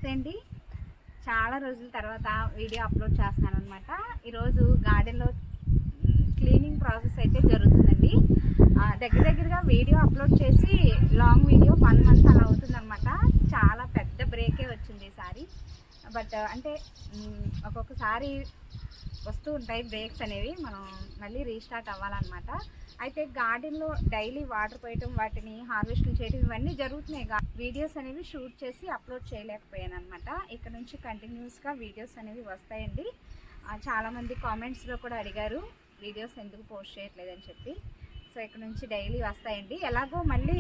నమస్తే అండి. చాలా రోజుల తర్వాత వీడియో అప్లోడ్ చేస్తున్నాను అనమాట. ఈరోజు గార్డెన్లో క్లీనింగ్ ప్రాసెస్ అయితే జరుగుతుందండి. దగ్గరగా వీడియో అప్లోడ్ చేసి లాంగ్ వీడియో 1 month అలా అవుతుందన్నమాట. చాలా పెద్ద బ్రేకే వచ్చింది ఈసారి. బట్ అంటే ఒక్కొక్కసారి వస్తూ ఉంటాయి బ్రేక్స్ అనేవి, మనం మళ్ళీ రీస్టార్ట్ అవ్వాలన్నమాట. అయితే గార్డెన్లో డైలీ వాటర్ పోయటం, వాటిని హార్వెస్ట్లు చేయడం ఇవన్నీ జరుగుతున్నాయి. వీడియోస్ అనేవి షూట్ చేసి అప్లోడ్ చేయలేకపోయాను అనమాట. ఇక్కడ నుంచి కంటిన్యూస్గా వీడియోస్ అనేవి వస్తాయండి. చాలామంది కామెంట్స్లో కూడా అడిగారు వీడియోస్ ఎందుకు పోస్ట్ చేయట్లేదని చెప్పి. సో ఇక్కడ నుంచి డైలీ వస్తాయండి. ఎలాగో మళ్ళీ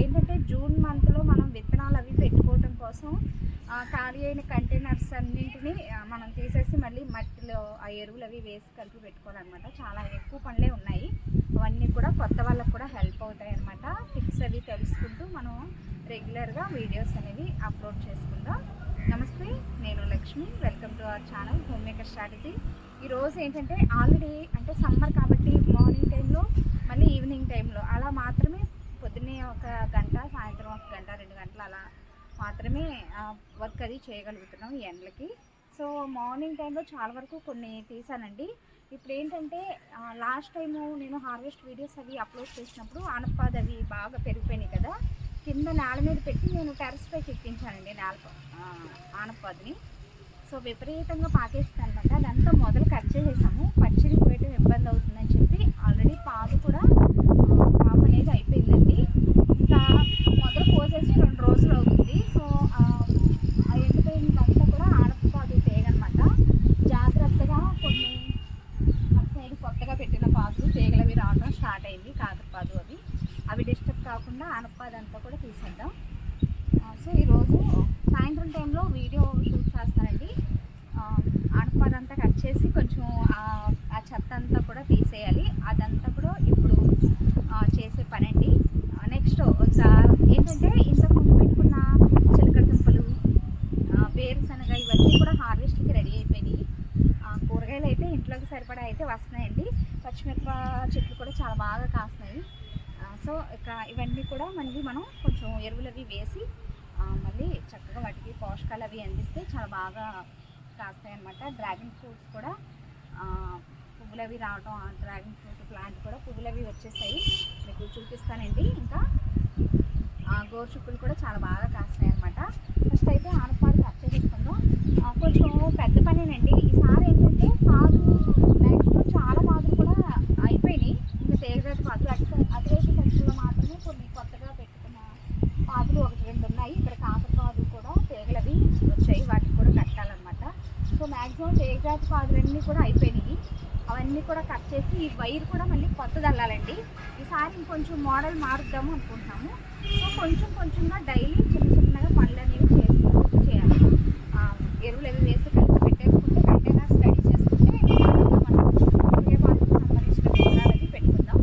ఏంటంటే జూన్ మంత్లో మనం విత్తనాలు అవి పెట్టుకోవటం కోసం ఖాళీ అయిన కంటైనర్స్ అన్నింటినీ మనం తీసేసి మళ్ళీ మట్టిలో ఆ ఎరువులు అవి వేసి కలిపి పెట్టుకోవాలన్నమాట. చాలా ఎక్కువ పనులే ఉన్నాయి. అవన్నీ కూడా కొత్త వాళ్ళకు కూడా హెల్ప్ అవుతాయి అన్నమాట. టిప్స్ అవి తెలుసుకుంటూ మనం రెగ్యులర్గా వీడియోస్ అనేవి అప్లోడ్ చేసుకుందాం. నమస్తే, నేను Lakshmi. Welcome to our channel home maker strategy. ఈరోజు ఏంటంటే ఆల్రెడీ అంటే సమ్మర్ కాబట్టి మార్నింగ్ టైంలో మళ్ళీ ఈవినింగ్ టైంలో అలా మాత్రమే, పొద్దున్నే 1 గంట, సాయంత్రం 1 గంట 2 గంటలు అలా మాత్రమే వర్క్ అది చేయగలుగుతున్నాం ఈ ఎండలకి. సో మార్నింగ్ టైంలో చాలా వరకు కొన్ని తీసానండి. ఇప్పుడు ఏంటంటే లాస్ట్ టైము నేను హార్వెస్ట్ వీడియోస్ అవి అప్లోడ్ చేసినప్పుడు ఆనపపాదు అవి బాగా పెరిగిపోయినాయి కదా, కింద నేల మీద పెట్టి నేను టెర్రస్ పైకి ఎక్కించానండి ఆనపపాదుని. సో విపరీతంగా పాకేస్తుంది అనమాట. అదంతా మొదలు కట్ చేసేసాము. పచ్చిడి పోయటం ఇబ్బంది అవుతుందని చెప్పి ఆల్రెడీ పాదు కూడా కాపు అనేది అయిపోయిందండి. ఇంకా మొదలు పోసేసి 2 రోజులు అవుతుంది. సో ఆ ఎండిపోయినంతా కూడా ఆనపపాదు తీగనమాట. జాగ్రత్తగా కొన్ని సైడ్ కొత్తగా పెట్టిన పాదులు తీగలవి రావడం స్టార్ట్ అయింది. కాకరపాదు అవి డిస్టర్బ్ కాకుండా ఆనపపాదు అంతా కూడా తీసేద్దాం. సో ఈరోజు సాయంత్రం టైంలో వీడియో షూట్ చేస్తానండి. ఆనపపాదు అంతా కట్ చేసి కొంచెం ఆ చెత్త అంతా కూడా తీసేయాలి. అదంతా కూడా ఇప్పుడు చేసే పని అండి. నెక్స్ట్ ఏంటంటే ఇంతకుముందు పెట్టుకున్న చిలకడ దుంపలు, వేరుశనగ ఇవన్నీ కూడా హార్వెస్ట్కి రెడీ అయిపోయినాయి. కూరగాయలు అయితే ఇంట్లోకి సరిపడా అయితే వస్తున్నాయండి. పచ్చిమిరప చెట్లు కూడా చాలా బాగా కాస్తున్నాయి. సో ఇక ఇవన్నీ కూడా మళ్ళీ మనం కొంచెం ఎరువులు అవి వేసి మళ్ళీ చక్కగా వాటికి పోషకాలు అవి అందిస్తే చాలా బాగా కాస్తాయి అన్నమాట. డ్రాగన్ ఫ్రూట్స్ కూడా పువ్వులు అవి రావడం, డ్రాగన్ ఫ్రూట్ ప్లాంట్ కూడా పువ్వులు అవి వచ్చేసాయి, మీకు చూపిస్తానండి. ఇంకా గోరుచుక్కులు కూడా చాలా బాగా కాస్తాయి అన్నమాట. ఫస్ట్ అయితే ఆనపపాదు కట్ చేసేసుకుందాం. కొంచెం పెద్ద పనేనండి ఈసారి. ఏంటంటే పాదు మ్యాక్సిమం చాలా పాదులు కూడా అయిపోయినాయి. ఇంకా తీగజాతి పాదులు అటువైపు సెక్షన్లో మాత్రమే కొన్ని కొత్తగా పెట్టుకున్న పాదులు 1-2 ఉన్నాయి. ఇక్కడ కాకరపాదు కూడా తీగలవి వచ్చాయి, వాటికి కూడా కట్టాలన్నమాట. సో మ్యాక్సిమం తీగజాతి పాదులన్నీ కూడా అయిపోయినాయి. అవన్నీ కూడా కట్ చేసి ఈ వైర్ కూడా మళ్ళీ కొత్తది అల్లాలండి. ఈసారి ఇంకొంచెం మోడల్ మారుద్దాము అనుకుంటున్నాము. సో కొంచెంగా డైలీ చిన్నగా పనులు అనేవి చేయాలి. ఎరువులు అవి వేసి కలిపి పెట్టేసుకుంటే కంటైనర్స్ రెడీ చేసుకుంటే మనం ఒకే పాదుకు సంబంధించిన విత్తనాలు అవి పెట్టుకుందాం.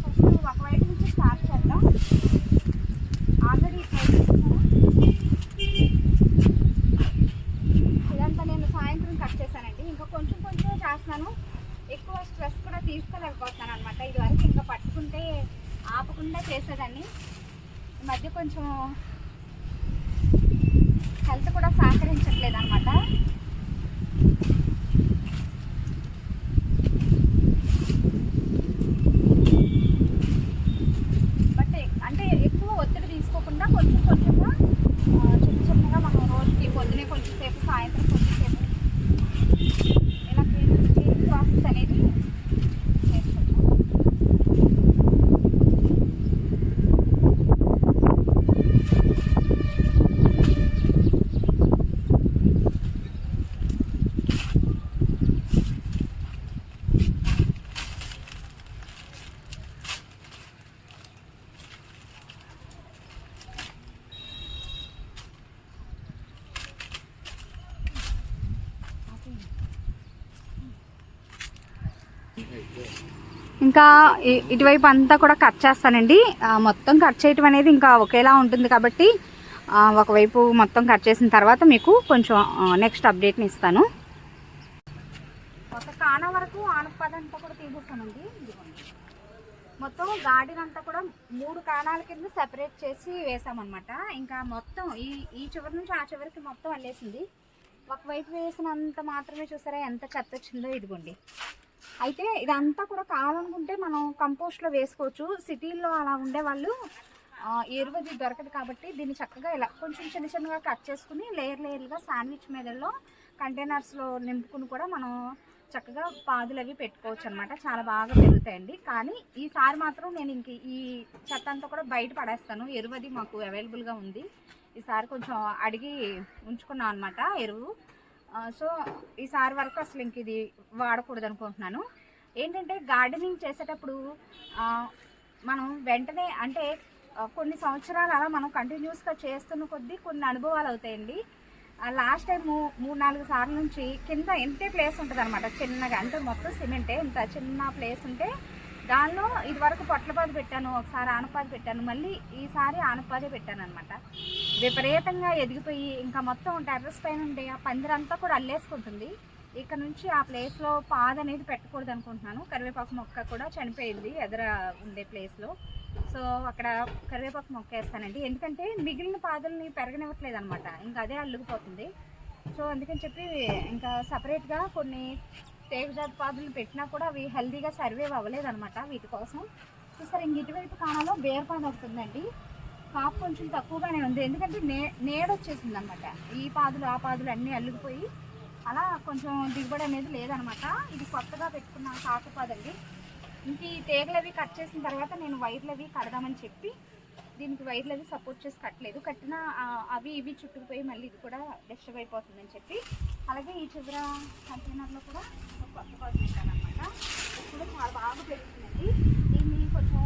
ఫస్ట్ ఒకవైపు నుంచి స్టార్ట్ చేద్దాం. ఆల్రెడీ ఇదంతా నేను సాయంత్రం కట్ చేశానండి. ఇంకా కొంచెం చేస్తున్నాను. ఎక్కువ స్ట్రెస్ కూడా తీసుకోలేకపోతున్నాను అనమాట. ఇదివరకు ఇంకా పట్టుకుంటే ఆపకుండా చేసేదాన్ని. ఈ మధ్య కొంచెం హెల్త్ కూడా సహకరించట్లేదు అనమాట. బట్ అంటే ఎక్కువ ఒత్తిడి తీసుకోకుండా కొంచెంగా చిన్నగా మనం రోజుకి పొద్దునే కొంచెంసేపు, సాయంత్రం కొంచెంసేపు ఇలా క్లీనింగ్ ప్రాసెస్ అనేది చేసుకుంటాం. ఇంకా ఇటువైపు అంతా కూడా కట్ చేస్తానండి. మొత్తం కట్ చేయటం అనేది ఇంకా ఒకేలా ఉంటుంది కాబట్టి ఒకవైపు మొత్తం కట్ చేసిన తర్వాత మీకు కొంచెం నెక్స్ట్ అప్డేట్ని ఇస్తాను. ఒక కాన వరకు ఆనపపాదు అంతా కూడా తీసేస్తానండి. మొత్తం గార్డెన్ అంతా కూడా 3 కాణాల కింద సెపరేట్ చేసి వేసామన్నమాట. ఇంకా మొత్తం ఈ చివరి నుంచి ఆ చివరికి మొత్తం అల్లేసింది. ఒకవైపు వేసినంత మాత్రమే చూసారా ఎంత చెత్త వచ్చిందో. ఇదిగోండి. అయితే ఇదంతా కూడా కావాలనుకుంటే మనం కంపోస్ట్లో వేసుకోవచ్చు. సిటీల్లో అలా ఉండేవాళ్ళు ఎరువది దొరకదు కాబట్టి దీన్ని చక్కగా ఇలా కొంచెం చిన్నగా కట్ చేసుకుని లేయర్లుగా శాండ్విచ్ మీదల్లో కంటైనర్స్లో నింపుకుని కూడా మనం చక్కగా పాదులు అవి పెట్టుకోవచ్చు అనమాట. చాలా బాగా పెరుగుతాయండి. కానీ ఈసారి మాత్రం నేను ఇంక ఈ చెత్త అంతా కూడా బయట పడేస్తాను. ఎరువది మాకు అవైలబుల్గా ఉంది. ఈసారి కొంచెం అడిగి ఉంచుకున్నాం అనమాట ఎరువు. సో ఈసారి వరకు అసలు ఇంక ఇది వాడకూడదు అనుకుంటున్నాను. ఏంటంటే గార్డెనింగ్ చేసేటప్పుడు మనం వెంటనే అంటే కొన్ని సంవత్సరాలు అలా మనం కంటిన్యూస్గా చేస్తున్న కొద్దీ కొన్ని అనుభవాలు అవుతాయండి. లాస్ట్ టైం 3-4 సార్ల నుంచి కింద ఎంతే ప్లేస్ ఉంటుంది అనమాట చిన్నగా. అంటే మొత్తం సిమెంటే, ఇంత చిన్న ప్లేస్ ఉంటే దానిలో ఇదివరకు పొట్లపాది పెట్టాను, ఒకసారి ఆనపాది పెట్టాను, మళ్ళీ ఈసారి ఆనపాదే పెట్టాను అనమాట. విపరీతంగా ఎదిగిపోయి ఇంకా మొత్తం టెర్రస్ పైన ఉండే ఆ పందిరంతా కూడా అల్లేసుకుంటుంది. ఇక్కడ నుంచి ఆ ప్లేస్లో పాదు అనేది పెట్టకూడదు అనుకుంటున్నాను. కరివేపాకు మొక్క కూడా చనిపోయింది ఎదుర ఉండే ప్లేస్లో. సో అక్కడ కరివేపాకు మొక్క వేస్తానండి. ఎందుకంటే మిగిలిన పాదుల్ని పెరగనివ్వట్లేదు అనమాట. ఇంకా అదే అల్లుకుపోతుంది. సో అందుకని చెప్పి ఇంకా సపరేట్గా కొన్ని తీగజాతి పాదులు పెట్టినా కూడా అవి హెల్తీగా సర్వైవ్ అవ్వలేదన్నమాట. వీటి కోసం చూసారు ఇంక ఇటువైపు కాణాలో బేరపాదు అవుతుందండి. కాపు కొంచెం తక్కువగానే ఉంది. ఎందుకంటే నేడొచ్చేసింది అనమాట. ఈ పాదులు ఆ పాదులు అన్నీ అల్లుకుపోయి అలా కొంచెం దిగుబడి అనేది లేదనమాట. ఇది కొత్తగా పెట్టుకున్న కాకుపాదండి. ఇంక ఈ తీగలు అవి కట్ చేసిన తర్వాత నేను వైర్లు అవి కడదామని చెప్పి దీనికి వైర్లు అవి సపోర్ట్ చేసి కట్టలేదు. కట్టిన అవి ఇవి చుట్టుకుపోయి మళ్ళీ ఇది కూడా డిస్టర్బ్ అయిపోతుందని చెప్పి అలాగే ఈ చివర కంటైనర్లో కూడా కొత్త పాదు పెట్టాను అనమాట. ఇది కూడా చాలా బాగా పెరుగుతుందండి. దీన్ని కొంచెం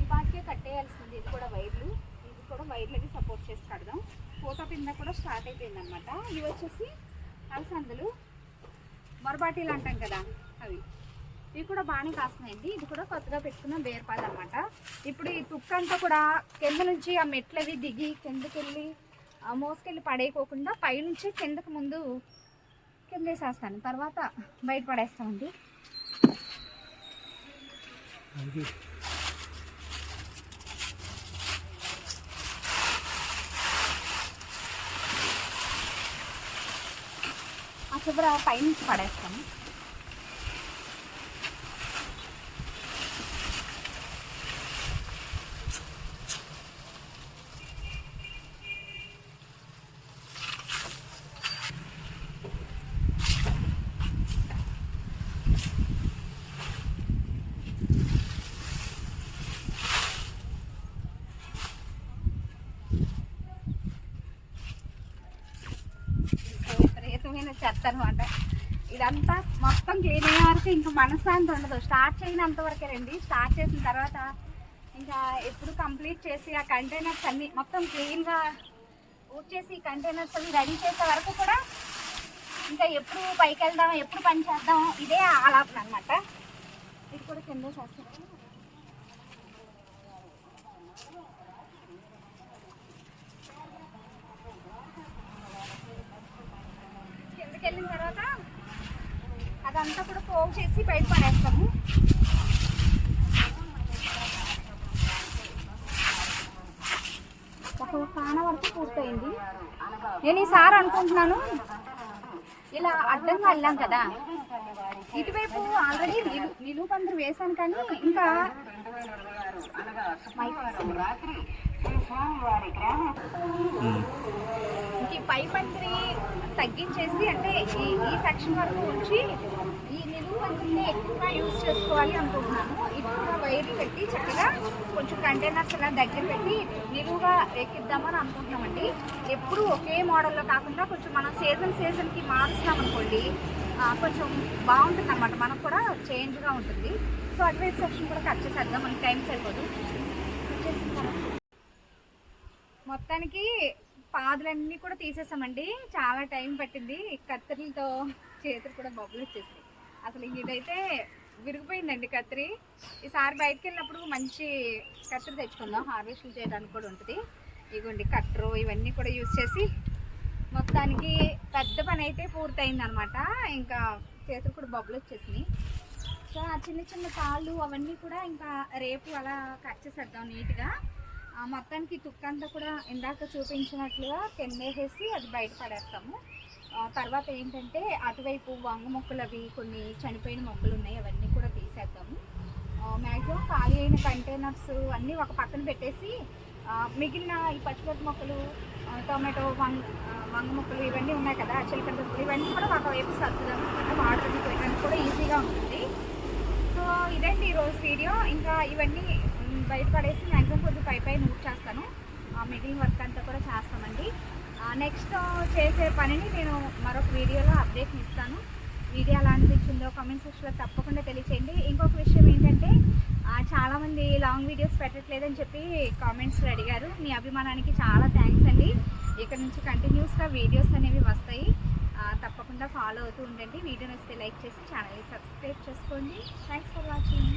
ఈ పాటికే కట్టేయాల్సింది. ఇది కూడా వైర్లు, ఇది కూడా వైర్లు అవి సపోర్ట్ చేసి కడదాం. ఫోటో కింద కూడా స్టార్ట్ అయిపోయింది అనమాట. ఇవి వచ్చేసి అలసందలు మొరబాటీలు అంటాం కదా, అవి ఇవి కూడా బాగానే కాస్తున్నాయండి. ఇది కూడా కొత్తగా పెట్టుకున్న బేరపాదు అనమాట. ఇప్పుడు ఈ తుక్క అంతా కూడా కింద నుంచి ఆ మెట్లు అవి దిగి కిందకి వెళ్ళి మోసుకెళ్ళి పడేయకోకుండా పైనుంచి కిందకు ముందు కింద వేసేస్తాను, తర్వాత బయట పడేస్తామండి. ఆ చివర పైనుంచి పడేస్తాము. చెత్త అనమాట. ఇదంతా మొత్తం క్లీన్ అయ్యే వరకు ఇంకా మనశ్శాంతి ఉండదు. స్టార్ట్ చేయనంత వరకే రండి. స్టార్ట్ చేసిన తర్వాత ఇంకా ఎప్పుడు కంప్లీట్ చేసి ఆ కంటైనర్స్ అన్నీ మొత్తం క్లీన్గా ఊడ్చేసి కంటైనర్స్ అవి రెడీ చేసే వరకు కూడా ఇంకా ఎప్పుడు పైకి వెళ్దాం, ఎప్పుడు పని చేద్దాం, ఇదే ఆలాపన అనమాట. ఇది కూడా కింద చేస్తాను. వెళ్ళిన తర్వాత అదంతా కూడా పోగు చేసి బయట పడేస్తాము. ఒక కాణ వరకు పూర్తయింది. నేను ఈసారి అనుకుంటున్నాను ఇలా అడ్డంగా వెళ్ళాం కదా, ఇటువైపు ఆల్రెడీ నిలువు పందిరి వేసాను కానీ ఇంకా ఈ పై పందిరి తగ్గించేసి అంటే ఈ సెక్షన్ వరకు ఉంచి ఈ నిలువు పందిరిని ఎక్కువగా యూజ్ చేసుకోవాలి అనుకుంటున్నాను. ఎక్కువగా వైర్లు పెట్టి చక్కగా కొంచెం కంటైనర్స్ ఇలా దగ్గర పెట్టి నిలువుగా ఎక్కిద్దామని అనుకుంటున్నామండి. ఎప్పుడు ఒకే మోడల్లో కాకుండా కొంచెం మనం సీజన్కి మారుస్తాం అనుకోండి, కొంచెం బాగుంటుంది అన్నమాట. మనకు కూడా చేంజ్గా ఉంటుంది. సో అటువైపు సెక్షన్ కూడా కట్ చేసేద్దాం, మనకి టైం సరిపోదు. మొత్తానికి పాదులన్నీ కూడా తీసేసామండి. చాలా టైం పట్టింది. కత్తిరిలతో చేతులు కూడా బొబ్బలు వచ్చేసాయి. అసలు ఇదైతే విరిగిపోయిందండి కత్తిరి. ఈసారి బయటకు వెళ్ళినప్పుడు మంచి కత్తిరి తెచ్చుకుందాం, హార్వెస్ట్లు చేయడానికి కూడా ఉంటుంది. ఇగోండి కట్టరు ఇవన్నీ కూడా యూజ్ చేసి మొత్తానికి పెద్ద పని అయితే పూర్తయింది అనమాట. ఇంకా చేతులు కూడా బొబ్బలు వచ్చేసినాయి. సో సో ఆ చిన్న చిన్న తాళ్ళు అవన్నీ కూడా ఇంకా రేపు అలా కట్ చేసేద్దాం నీట్గా. మొత్తానికి తుక్కంతా కూడా ఇందాక చూపించినట్లుగా కిందేసేసి అది బయట పడేస్తాము. తర్వాత ఏంటంటే అటువైపు వంగ మొక్కలు అవి కొన్ని చనిపోయిన మొక్కలు ఉన్నాయి, అవన్నీ కూడా తీసేద్దాము. మ్యాక్సిమం ఖాళీ అయిన కంటైనర్స్ అన్నీ ఒక పక్కన పెట్టేసి మిగిలిన ఈ పచ్చిమిరప మొక్కలు, టొమాటో, వంగ మొక్కలు ఇవన్నీ ఉన్నాయి కదా, చిలకడ మొక్కలు, ఇవన్నీ కూడా ఒకవైపు సర్దుదాం. వాటర్ పోయడానికి కూడా ఈజీగా ఉంటుంది. సో ఇదండి ఈరోజు వీడియో. ఇంకా ఇవన్నీ బయటపడేసి మ్యాక్సిమం కొంచెం పై మూవ్ చేస్తాను. మిగిలిన వర్క్ అంతా కూడా చేస్తామండి. నెక్స్ట్ చేసే పనిని నేను మరొక వీడియోలో అప్డేట్ ఇస్తాను. వీడియో ఎలా అనిపించిందో కామెంట్ సెక్షన్లో తప్పకుండా తెలియచేయండి. ఇంకొక విషయం ఏంటంటే చాలామంది లాంగ్ వీడియోస్ పెట్టట్లేదని చెప్పి కామెంట్స్లో అడిగారు. మీ అభిమానానికి చాలా థ్యాంక్స్ అండి. ఇక్కడ నుంచి కంటిన్యూస్గా వీడియోస్ అనేవి వస్తాయి. తప్పకుండా ఫాలో అవుతూ ఉండండి. వీడియో నచ్చితే లైక్ చేసి ఛానల్ని సబ్స్క్రైబ్ చేసుకోండి. Thanks for watching.